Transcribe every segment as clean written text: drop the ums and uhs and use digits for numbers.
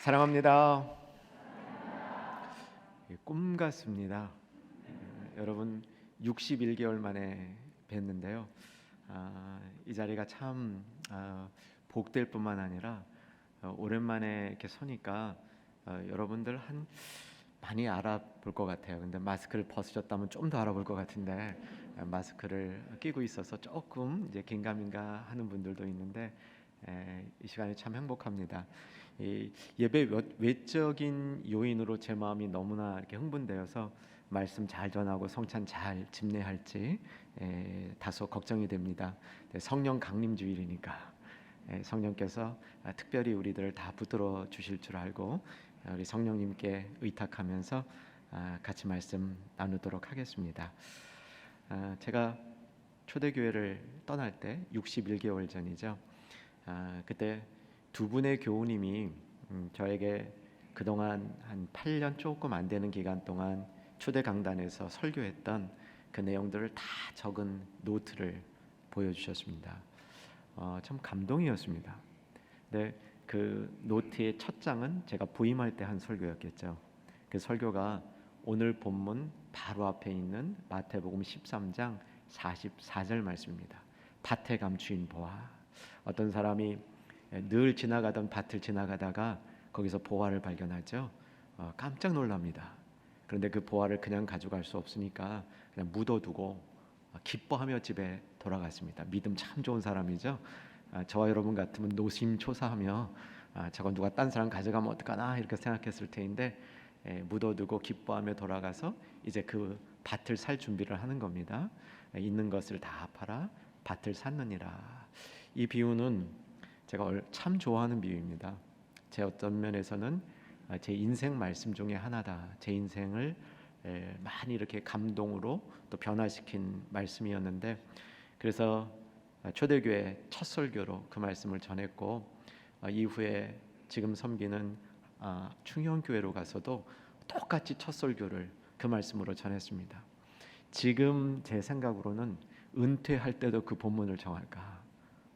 사랑합니다. 꿈 같습니다. 여러분 61개월 만에 뵀는데요. 이 자리가 참 복될 뿐만 아니라 오랜만에 이렇게 서니까 여러분들 많이 알아볼 것 같아요. 근데 마스크를 벗으셨다면 좀 더 알아볼 것 같은데 마스크를 끼고 있어서 조금 이제 긴가민가 하는 분들도 있는데 이 시간이 참 행복합니다. 이 예배 외적인 요인으로 제 마음이 너무나 이렇게 흥분되어서 말씀 잘 전하고 성찬 잘 집례할지 다소 걱정이 됩니다. 성령 강림 주일이니까 성령께서 특별히 우리들을 다 붙들어 주실 줄 알고 우리 성령님께 의탁하면서 같이 말씀 나누도록 하겠습니다. 제가 초대교회를 떠날 때 61개월 전이죠. 그때 두 분의 교우님이 저에게 그동안 한 8년 조금 안 되는 기간 동안 초대 강단에서 설교했던 그 내용들을 다 적은 노트를 보여주셨습니다. 참 감동이었습니다. 근데 그 노트의 첫 장은 제가 부임할 때 한 설교였겠죠. 그 설교가 오늘 본문 바로 앞에 있는 마태복음 13장 44절 말씀입니다. 밭에 감추인 보화. 어떤 사람이 늘 지나가던 밭을 지나가다가 거기서 보화를 발견하죠. 깜짝 놀랍니다. 그런데 그 보화를 그냥 가져갈 수 없으니까 그냥 묻어두고 기뻐하며 집에 돌아갔습니다. 믿음 참 좋은 사람이죠. 저와 여러분 같으면 노심초사하며 저건 누가 딴 사람 가져가면 어떡하나 이렇게 생각했을 텐데 묻어두고 기뻐하며 돌아가서 이제 그 밭을 살 준비를 하는 겁니다. 있는 것을 다 팔아 밭을 샀느니라. 이 비유는 제가 참 좋아하는 비유입니다. 제 어떤 면에서는 제 인생 말씀 중에 하나다. 제 인생을 많이 이렇게 감동으로 또 변화시킨 말씀이었는데, 그래서 초대교회 첫 설교로 그 말씀을 전했고, 이후에 지금 섬기는 충영교회로 가서도 똑같이 첫 설교를 그 말씀으로 전했습니다. 지금 제 생각으로는 은퇴할 때도 그 본문을 정할까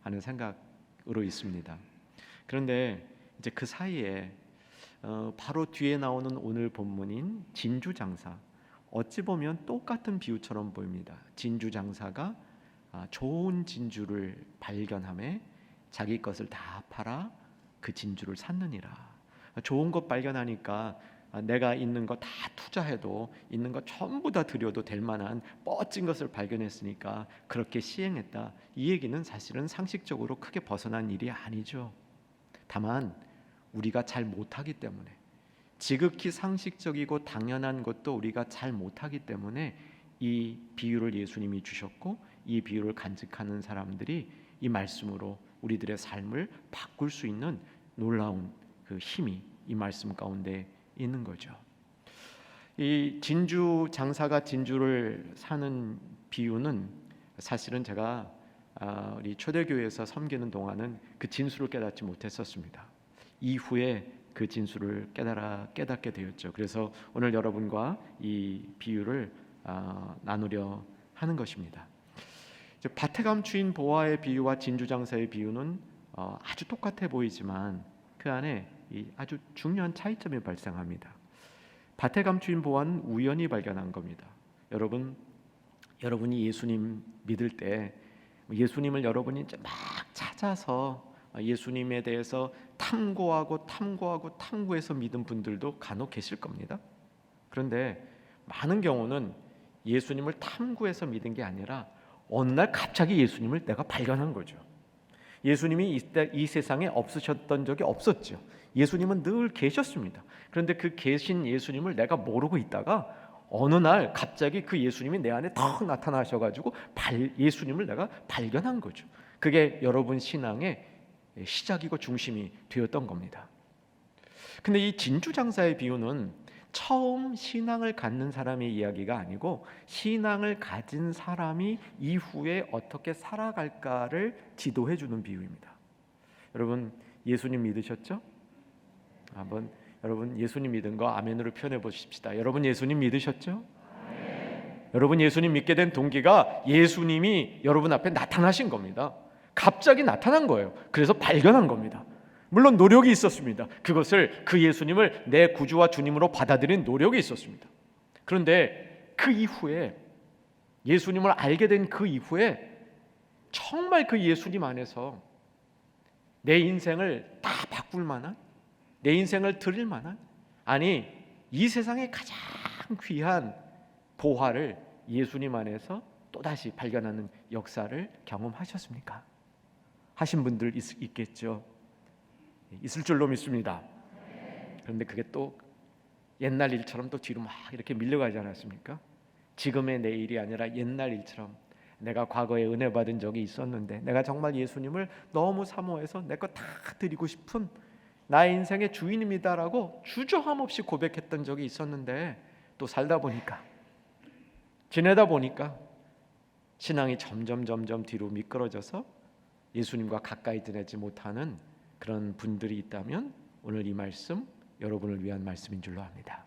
하는 생각으로 있습니다. 그런데 이제 그 사이에 바로 뒤에 나오는 오늘 본문인 진주장사, 어찌 보면 똑같은 비유처럼 보입니다. 진주장사가 좋은 진주를 발견함에 자기 것을 다 팔아 그 진주를 샀느니라. 좋은 것 발견하니까 내가 있는 거 다 투자해도 있는 거 전부 다 드려도 될 만한 멋진 것을 발견했으니까 그렇게 시행했다. 이 얘기는 사실은 상식적으로 크게 벗어난 일이 아니죠. 다만 우리가 잘 못하기 때문에, 지극히 상식적이고 당연한 것도 우리가 잘 못하기 때문에 이 비유를 예수님이 주셨고, 이 비유를 간직하는 사람들이 이 말씀으로 우리들의 삶을 바꿀 수 있는 놀라운 그 힘이 이 말씀 가운데 있는 거죠. 이 진주 장사가 진주를 사는 비유는 사실은 제가 우리 초대교회에서 섬기는 동안은 그 진수를 깨닫지 못했었습니다. 이후에 그 진수를 깨닫게 되었죠. 그래서 오늘 여러분과 이 비유를 나누려 하는 것입니다. 밭에 감추인 보화의 비유와 진주장사의 비유는 아주 똑같아 보이지만 그 안에 아주 중요한 차이점이 발생합니다. 밭에 감추인 보화는 우연히 발견한 겁니다. 여러분이 예수님 믿을 때 예수님을 여러분이 이제 막 찾아서 예수님에 대해서 탐구해서 믿은 분들도 간혹 계실 겁니다. 그런데 많은 경우는 예수님을 탐구해서 믿은 게 아니라 어느 날 갑자기 예수님을 내가 발견한 거죠. 예수님이 이 세상에 없으셨던 적이 없었죠. 예수님은 늘 계셨습니다. 그런데 그 계신 예수님을 내가 모르고 있다가 어느 날 갑자기 그 예수님이 내 안에 탁 나타나셔가지고 예수님을 내가 발견한 거죠. 그게 여러분 신앙의 시작이고 중심이 되었던 겁니다. 근데 이 진주장사의 비유는 처음 신앙을 갖는 사람의 이야기가 아니고 신앙을 가진 사람이 이후에 어떻게 살아갈까를 지도해 주는 비유입니다. 여러분 예수님 믿으셨죠? 한번 여러분 예수님 믿은 거 아멘으로 표현해 보십시다. 여러분 예수님 믿으셨죠? 아멘. 여러분 예수님 믿게 된 동기가 예수님이 여러분 앞에 나타나신 겁니다. 갑자기 나타난 거예요. 그래서 발견한 겁니다. 물론 노력이 있었습니다. 그것을 그 예수님을 내 구주와 주님으로 받아들인 노력이 있었습니다. 그런데 그 이후에 예수님을 알게 된 그 이후에 정말 그 예수님 안에서 내 인생을 다 바꿀 만한, 내 인생을 드릴 만한, 아니 이 세상에 가장 귀한 보화를 예수님 안에서 또다시 발견하는 역사를 경험하셨습니까? 하신 분들 있겠죠. 있을 줄로 믿습니다. 그런데 그게 또 옛날 일처럼 또 뒤로 막 이렇게 밀려가지 않았습니까? 지금의 내일이 아니라 옛날 일처럼 내가 과거에 은혜 받은 적이 있었는데, 내가 정말 예수님을 너무 사모해서 내 거 다 드리고 싶은 나의 인생의 주인입니다라고 주저함 없이 고백했던 적이 있었는데, 또 살다 보니까, 지내다 보니까 신앙이 점점 뒤로 미끄러져서 예수님과 가까이 지내지 못하는 그런 분들이 있다면 오늘 이 말씀 여러분을 위한 말씀인 줄로 압니다.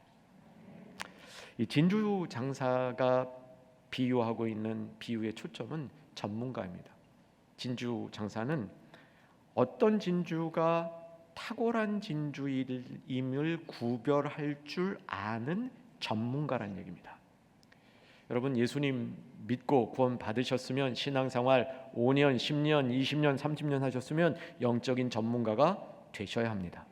이 진주 장사가 비유하고 있는 비유의 초점은 전문가입니다. 진주 장사는 어떤 진주가 탁월한 진주임을 구별할 줄 아는 전문가라는 얘기입니다. 여러분, 예수님 믿고 구원 받으셨으면 신앙생활 5년, 10년, 20년, 30년 하셨으면 영적인 전문가가 되셔야 합니다.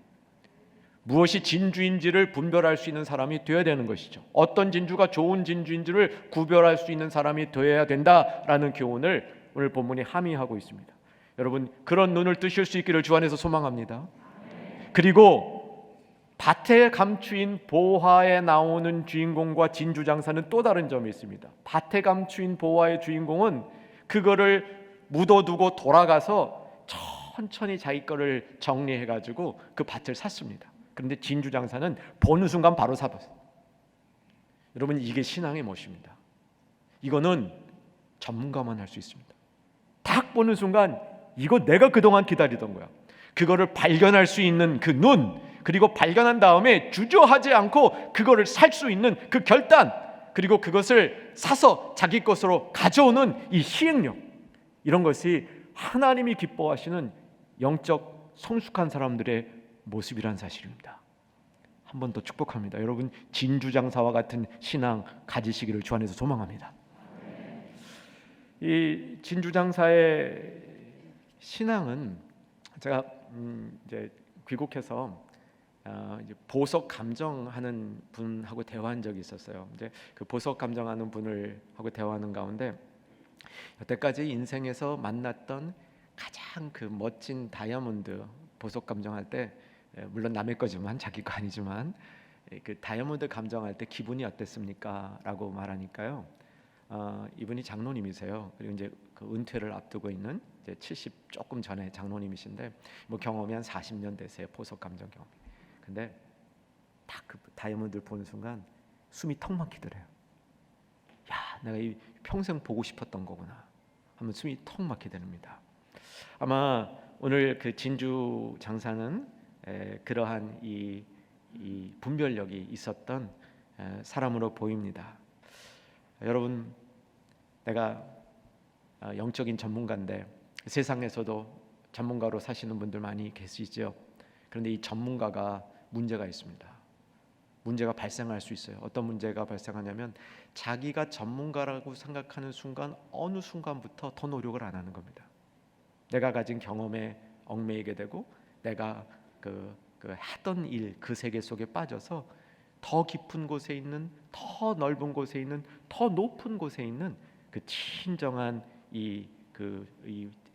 무엇이 진주인지를 분별할 수 있는 사람이 되어야 되는 것이죠. 어떤 진주가 좋은 진주인지를 구별할 수 있는 사람이 되어야 된다라는 교훈을 오늘 본문이 함의하고 있습니다. 여러분, 그런 눈을 뜨실 수 있기를 주 안에서 소망합니다. 그리고 밭에 감추인 보화에 나오는 주인공과 진주 장사는 또 다른 점이 있습니다. 밭에 감추인 보화의 주인공은 그거를 묻어두고 돌아가서 천천히 자기 거를 정리해가지고 그 밭을 샀습니다. 그런데 진주 장사는 보는 순간 바로 사버렸어요. 여러분, 이게 신앙의 멋입니다. 이거는 전문가만 할 수 있습니다. 딱 보는 순간 이거 내가 그동안 기다리던 거야. 그거를 발견할 수 있는 그 눈, 그리고 발견한 다음에 주저하지 않고 그거를 살 수 있는 그 결단, 그리고 그것을 사서 자기 것으로 가져오는 이 시행력, 이런 것이 하나님이 기뻐하시는 영적 성숙한 사람들의 모습이란 사실입니다. 한 번 더 축복합니다. 여러분, 진주장사와 같은 신앙 가지시기를 주 안에서 소망합니다. 이 진주장사의 신앙은 제가 이제 귀국해서 이제 보석 감정하는 분하고 대화한 적이 있었어요. 이제 그 보석 감정하는 분을 하고 대화하는 가운데 여태까지 인생에서 만났던 가장 그 멋진 다이아몬드 보석 감정할 때, 물론 남의 거지만 자기 거 아니지만 그 다이아몬드 감정할 때 기분이 어땠습니까? 라고 말하니까요, 이분이 장로님이세요. 그리고 이제 그 은퇴를 앞두고 있는 이제 70 조금 전에 장로님이신데, 뭐 경험이 한 40년 되세요. 보석 감정 경험. 근데 딱 그 다이아몬드를 보는 순간 숨이 턱 막히더래요. 야, 내가 이 평생 보고 싶었던 거구나 하면 숨이 턱 막히게 됩니다. 아마 오늘 그 진주 장사는 그러한 이 분별력이 있었던 사람으로 보입니다. 여러분, 내가 영적인 전문가인데 세상에서도 전문가로 사시는 분들 많이 계시죠. 그런데 이 전문가가 문제가 있습니다. 문제가 발생할 수 있어요. 어떤 문제가 발생하냐면, 자기가 전문가라고 생각하는 순간 어느 순간부터 더 노력을 안 하는 겁니다. 내가 가진 경험에 얽매이게 되고, 내가 그 하던 일, 그 세계 속에 빠져서 더 깊은 곳에 있는, 더 넓은 곳에 있는, 더 높은 곳에 있는 그 진정한 이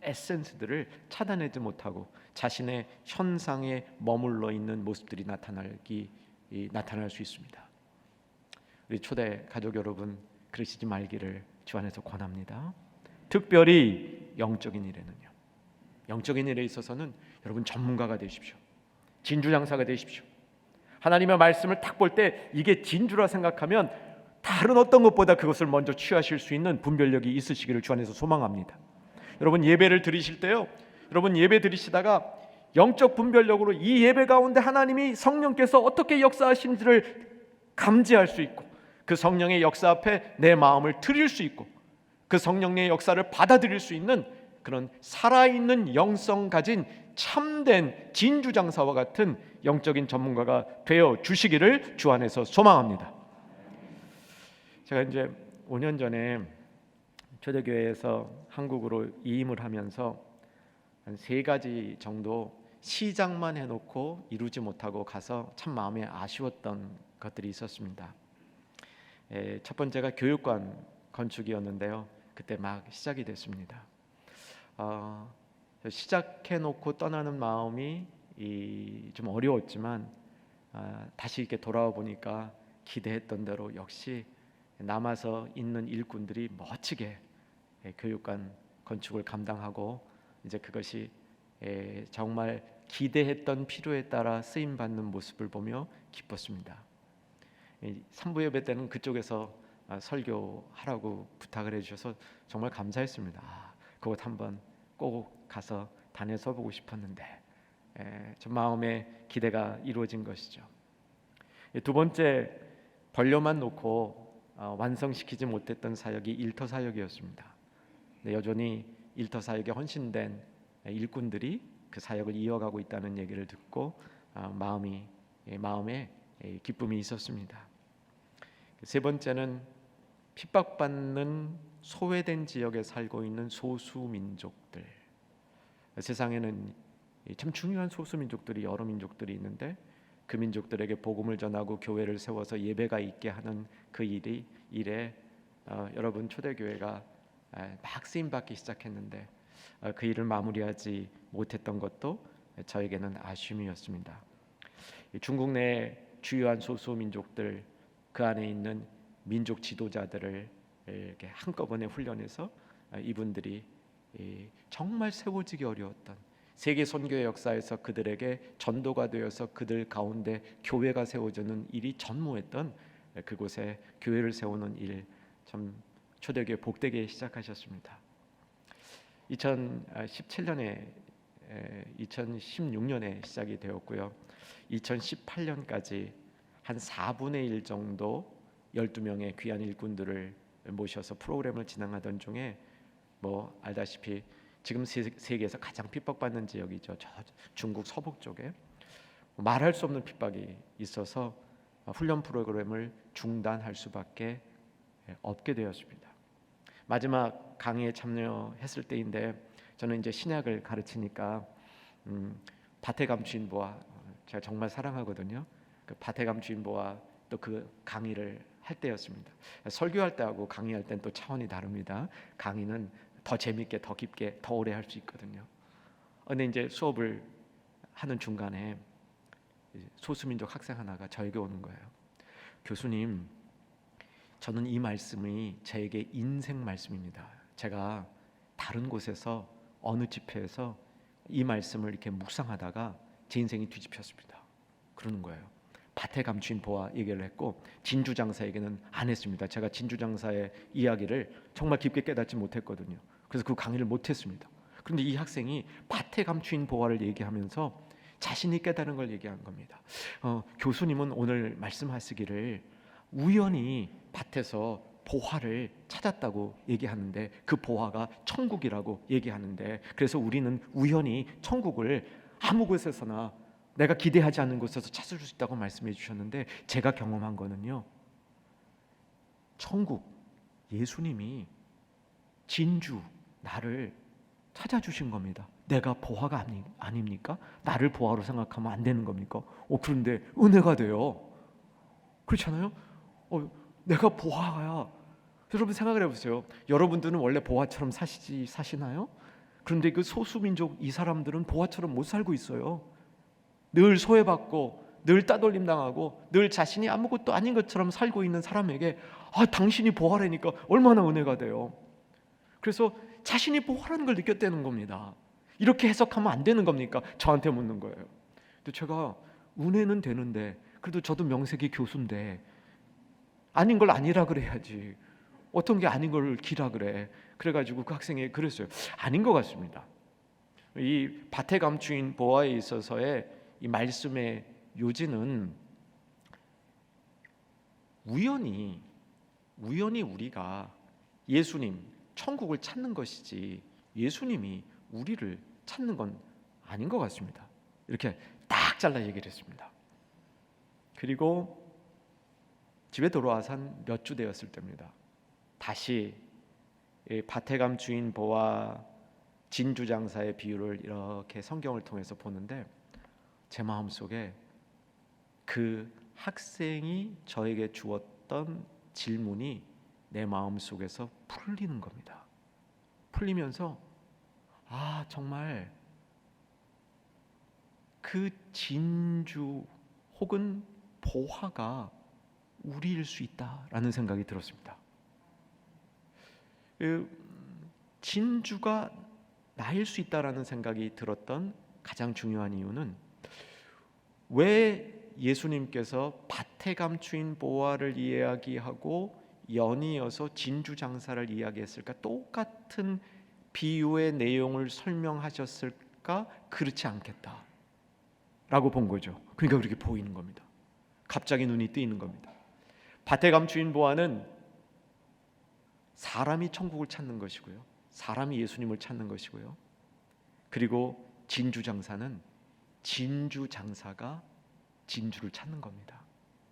에센스들을 찾아내지 못하고 자신의 현상에 머물러 있는 모습들이 나타날 수 있습니다. 우리 초대 가족 여러분, 그러시지 말기를 주 안에서 권합니다. 특별히 영적인 일에는요, 영적인 일에 있어서는 여러분 전문가가 되십시오. 진주장사가 되십시오. 하나님의 말씀을 딱 볼 때 이게 진주라 생각하면 다른 어떤 것보다 그것을 먼저 취하실 수 있는 분별력이 있으시기를 주 안에서 소망합니다. 여러분, 예배를 드리실 때요, 여러분 예배 드리시다가 영적 분별력으로 이 예배 가운데 하나님이 성령께서 어떻게 역사하신지를 감지할 수 있고, 그 성령의 역사 앞에 내 마음을 드릴 수 있고, 그 성령의 역사를 받아들일 수 있는 그런 살아있는 영성 가진 참된 진주장사와 같은 영적인 전문가가 되어 주시기를 주 안에서 소망합니다. 제가 이제 5년 전에 초대교회에서 한국으로 이임을 하면서 한 3가지 정도 시작만 해놓고 이루지 못하고 가서 참 마음에 아쉬웠던 것들이 있었습니다. 첫 번째가 교육관 건축이었는데요. 그때 막 시작이 됐습니다. 시작해놓고 떠나는 마음이 좀 어려웠지만 다시 이렇게 돌아와 보니까 기대했던 대로 역시 남아서 있는 일꾼들이 멋지게 교육관 건축을 감당하고 이제 그것이 정말 기대했던 필요에 따라 쓰임 받는 모습을 보며 기뻤습니다. 3부 예배 때는 그쪽에서 설교하라고 부탁을 해주셔서 정말 감사했습니다. 그곳 한번 꼭 가서 다녀서 보고 싶었는데 좀 마음의 기대가 이루어진 것이죠. 두 번째, 벌려만 놓고 완성시키지 못했던 사역이 일터 사역이었습니다. 여전히 일터 사역에 헌신된 일꾼들이 그 사역을 이어가고 있다는 얘기를 듣고 마음에 기쁨이 있었습니다. 세 번째는 핍박받는 소외된 지역에 살고 있는 소수민족들. 세상에는 참 중요한 소수민족들이 여러 민족들이 있는데 그 민족들에게 복음을 전하고 교회를 세워서 예배가 있게 하는 그 일에 여러분 초대교회가 막 쓰임받기 시작했는데 그 일을 마무리하지 못했던 것도 저에게는 아쉬움이었습니다. 중국 내 주요한 소수민족들 그 안에 있는 민족 지도자들을 이렇게 한꺼번에 훈련해서 이분들이 정말 세워지기 어려웠던 세계 선교의 역사에서 그들에게 전도가 되어서 그들 가운데 교회가 세워지는 일이 전무했던 그곳에 교회를 세우는 일, 참 초대교회 복되게 시작하셨습니다. 2017년에 2016년에 시작이 되었고요. 2018년까지 한 4분의 1 정도 12명의 귀한 일꾼들을 모셔서 프로그램을 진행하던 중에 뭐 알다시피 지금 세계에서 가장 핍박받는 지역이죠. 저 중국 서북 쪽에 말할 수 없는 핍박이 있어서 훈련 프로그램을 중단할 수밖에 없게 되었습니다. 마지막 강의에 참여했을 때인데 저는 이제 신약을 가르치니까 바테감 주인보아 제가 정말 사랑하거든요. 그 바테감 주인보아 또 그 강의를 할 때였습니다. 설교할 때하고 강의할 때는 또 차원이 다릅니다. 강의는 더 재밌게, 더 깊게, 더 오래 할 수 있거든요. 근데 이제 수업을 하는 중간에 소수민족 학생 하나가 저에게 오는 거예요. 교수님, 저는 이 말씀이 저에게 인생 말씀입니다. 제가 다른 곳에서 어느 집회에서 이 말씀을 이렇게 묵상하다가 제 인생이 뒤집혔습니다. 그러는 거예요. 밭에 주인 보아 얘기를 했고 진주장사에게는 안 했습니다. 제가 진주장사의 이야기를 정말 깊게 깨닫지 못했거든요. 그래서 그 강의를 못했습니다. 그런데 이 학생이 밭에 감추인 보화를 얘기하면서 자신이 깨달은 걸 얘기한 겁니다. 교수님은 오늘 말씀하시기를 우연히 밭에서 보화를 찾았다고 얘기하는데 그 보화가 천국이라고 얘기하는데 그래서 우리는 우연히 천국을 아무 곳에서나 내가 기대하지 않는 곳에서 찾을 수 있다고 말씀해 주셨는데 제가 경험한 거는요, 천국 예수님이 진주 나를 찾아주신 겁니다. 내가 보화가 아닙니까? 나를 보화로 생각하면 안 되는 겁니까? 그런데 은혜가 돼요. 그렇잖아요. 내가 보화야. 여러분 생각을 해보세요. 여러분들은 원래 보화처럼 사시나요? 그런데 그 소수민족 이 사람들은 보화처럼 못 살고 있어요. 늘 소외받고 늘 따돌림 당하고 늘 자신이 아무것도 아닌 것처럼 살고 있는 사람에게 당신이 보화라니까 얼마나 은혜가 돼요. 그래서 자신이 보화라는 걸 느꼈다는 겁니다. 이렇게 해석하면 안 되는 겁니까? 저한테 묻는 거예요. 근데 제가 은혜는 되는데 그래도 저도 명색이 교수인데 아닌 걸 아니라 그래야지 어떤 게 아닌 걸 기라 그래. 그래가지고 그 학생이 그랬어요. 아닌 것 같습니다. 이 밭에 감추인 보화에 있어서의 이 말씀의 요지는 우연히 우리가 예수님 천국을 찾는 것이지 예수님이 우리를 찾는 건 아닌 것 같습니다. 이렇게 딱 잘라 얘기를 했습니다. 그리고 집에 돌아와서 한 몇 주 되었을 때입니다. 다시 이 밭에감 주인 보아 진주 장사의 비유를 이렇게 성경을 통해서 보는데 제 마음속에 그 학생이 저에게 주었던 질문이 내 마음속에서 풀리는 겁니다. 풀리면서 정말 그 진주 혹은 보화가 우리일 수 있다라는 생각이 들었습니다. 진주가 나일 수 있다라는 생각이 들었던 가장 중요한 이유는 왜 예수님께서 밭에 감추인 보화를 이야기하고 연이어서 진주 장사를 이야기했을까? 똑같은 비유의 내용을 설명하셨을까? 그렇지 않겠다라고 본 거죠. 그러니까 그렇게 보이는 겁니다. 갑자기 눈이 뜨이는 겁니다. 밭에 감추인 보화는 사람이 천국을 찾는 것이고요, 사람이 예수님을 찾는 것이고요, 그리고 진주 장사는 진주 장사가 진주를 찾는 겁니다.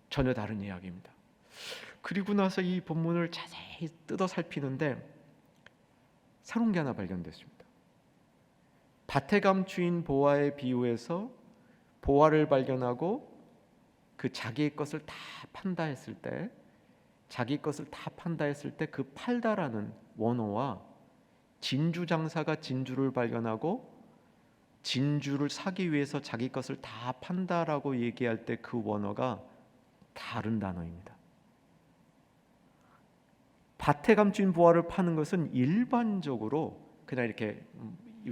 전혀 다른 이야기입니다. 그리고 나서 이 본문을 자세히 뜯어 살피는데 새로운 게 하나 발견됐습니다. 밭에 감추인 보화의 비유에서 보화를 발견하고 그 자기의 것을 다 판다 했을 때, 자기 것을 다 판다 했을 때 그 팔다라는 원어와 진주 장사가 진주를 발견하고 진주를 사기 위해서 자기 것을 다 판다라고 얘기할 때 그 원어가 다른 단어입니다. 밭에 감춘 보화를 파는 것은 일반적으로 그냥 이렇게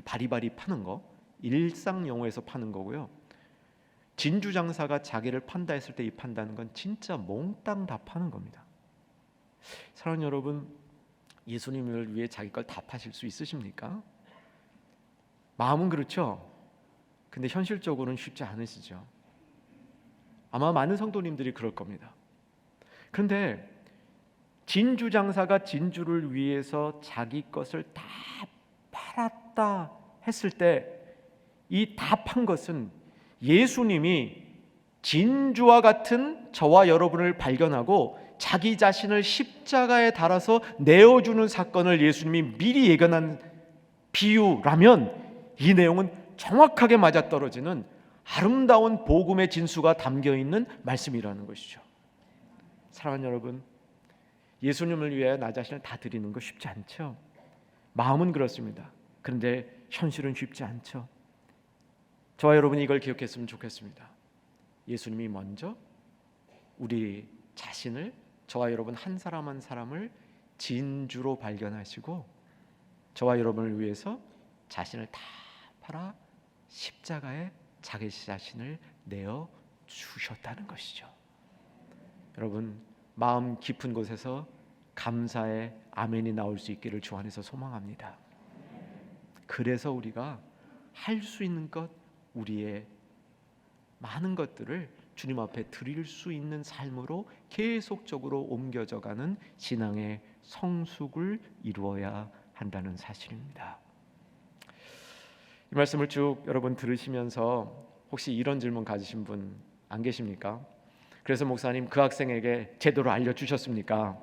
바리바리 파는 거, 일상 용어에서 파는 거고요. 진주 장사가 자기를 판다 했을 때 이 판다는 건 진짜 몽땅 다 파는 겁니다. 사랑하는 여러분, 예수님을 위해 자기 걸 다 파실 수 있으십니까? 마음은 그렇죠. 근데 현실적으로는 쉽지 않으시죠. 아마 많은 성도님들이 그럴 겁니다. 그런데 진주 장사가 진주를 위해서 자기 것을 다 팔았다 했을 때 이 다 판 것은 예수님이 진주와 같은 저와 여러분을 발견하고 자기 자신을 십자가에 달아서 내어주는 사건을 예수님이 미리 예견한 비유라면 이 내용은 정확하게 맞아떨어지는 아름다운 복음의 진수가 담겨있는 말씀이라는 것이죠. 사랑하는 여러분, 예수님을 위해 나 자신을 다 드리는 거 쉽지 않죠. 마음은 그렇습니다. 그런데 현실은 쉽지 않죠. 저와 여러분이 이걸 기억했으면 좋겠습니다. 예수님이 먼저 우리 자신을, 저와 여러분 한 사람 한 사람을 진주로 발견하시고 저와 여러분을 위해서 자신을 다 팔아 십자가에 자기 자신을 내어 주셨다는 것이죠. 여러분, 마음 깊은 곳에서 감사의 아멘이 나올 수 있기를 주 안에서 소망합니다. 그래서 우리가 할 수 있는 것, 우리의 많은 것들을 주님 앞에 드릴 수 있는 삶으로 계속적으로 옮겨져가는 신앙의 성숙을 이루어야 한다는 사실입니다. 이 말씀을 쭉 여러분 들으시면서 혹시 이런 질문 가지신 분 안 계십니까? 그래서 목사님, 그 학생에게 제대로 알려주셨습니까?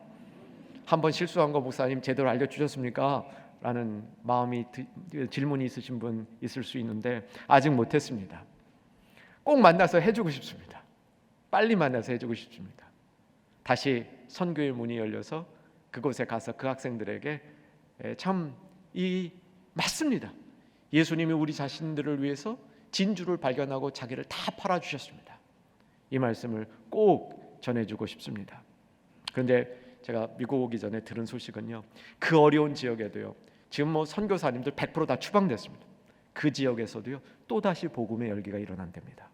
한번 실수한 거 목사님 제대로 알려주셨습니까? 라는 질문이 있으신 분 있을 수 있는데 아직 못했습니다. 꼭 만나서 해주고 싶습니다. 빨리 만나서 해주고 싶습니다. 다시 선교의 문이 열려서 그곳에 가서 그 학생들에게 맞습니다. 예수님이 우리 자신들을 위해서 진주를 발견하고 자기를 다 팔아주셨습니다. 이 말씀을 꼭 전해주고 싶습니다. 그런데 제가 미국 오기 전에 들은 소식은요, 그 어려운 지역에도요, 지금 선교사님들 100% 다 추방됐습니다. 그 지역에서도요, 또다시 복음의 열기가 일어난답니다.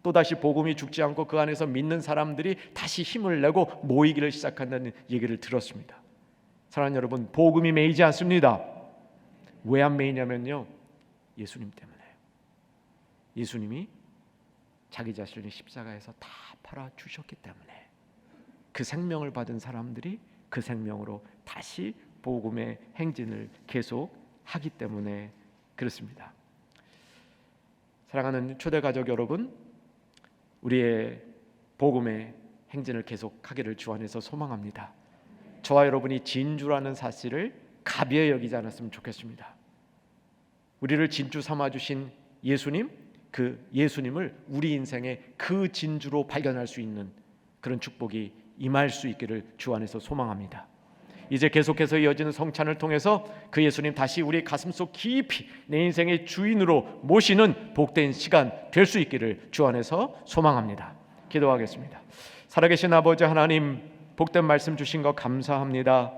또다시 복음이 죽지 않고 그 안에서 믿는 사람들이 다시 힘을 내고 모이기를 시작한다는 얘기를 들었습니다. 사랑하는 여러분, 복음이 매이지 않습니다. 왜 안 매이냐면요, 예수님 때문에요. 예수님이 자기 자신을 십자가에서 다 팔아주셨기 때문에 그 생명을 받은 사람들이 그 생명으로 다시 복음의 행진을 계속하기 때문에 그렇습니다. 사랑하는 초대가족 여러분, 우리의 복음의 행진을 계속하기를 주 안에서 소망합니다. 저와 여러분이 진주라는 사실을 가벼이 여기지 않았으면 좋겠습니다. 우리를 진주 삼아주신 예수님, 그 예수님을 우리 인생의 그 진주로 발견할 수 있는 그런 축복이 임할 수 있기를 주 안에서 소망합니다. 이제 계속해서 이어지는 성찬을 통해서 그 예수님 다시 우리 가슴속 깊이 내 인생의 주인으로 모시는 복된 시간 될 수 있기를 주 안에서 소망합니다. 기도하겠습니다. 살아계신 아버지 하나님, 복된 말씀 주신 것 감사합니다.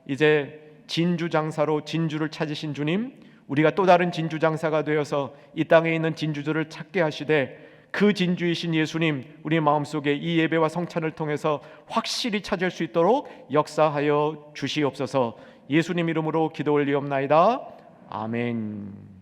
이제 진주 장사로 진주를 찾으신 주님, 우리가 또 다른 진주 장사가 되어서 이 땅에 있는 진주들을 찾게 하시되 그 진주이신 예수님, 우리 마음속에 이 예배와 성찬을 통해서 확실히 찾을 수 있도록 역사하여 주시옵소서. 예수님 이름으로 기도 올리옵나이다. 아멘.